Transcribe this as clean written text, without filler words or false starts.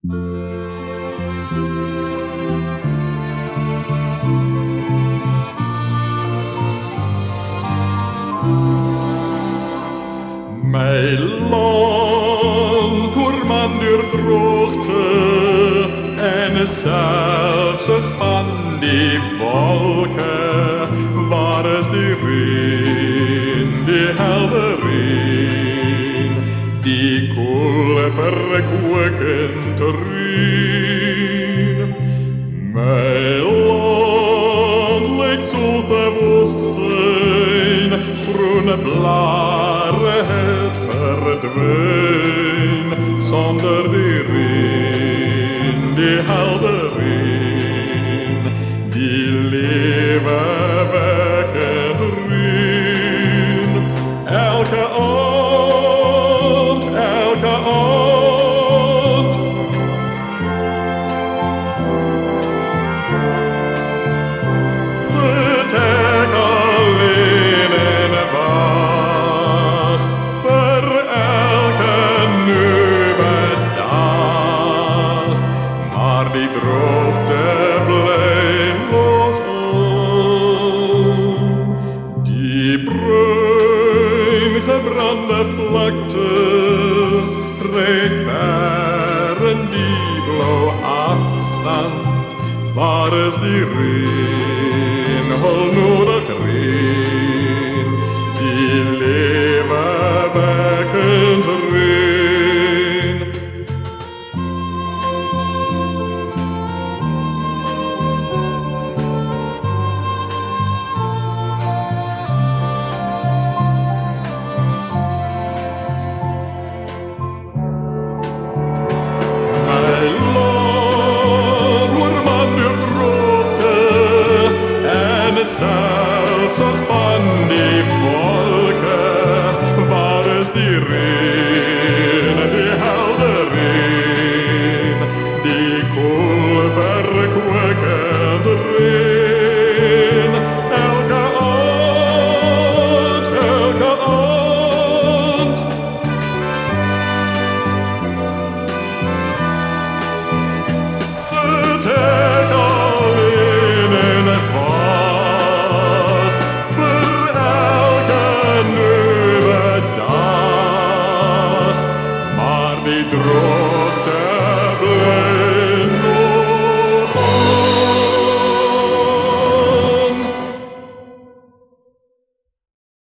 Mijn land, hoor man door droogte en zelfzucht van die wolken. Waar is die reen, die helder reen, die koele verkwekend reen? Mijn land lijkt zoals een woestijn, groene blaren het verdween. Zonder die reen, die helder reen, die levenwekkend reen. Elke oud, zit ik alleen in wacht voor elke nieuwe dag. Maar die droogte blijft nog aan. Die bruin gebrande vlaktes trekt ver in die blauw afstand. Waar is die reen, al nodig reen?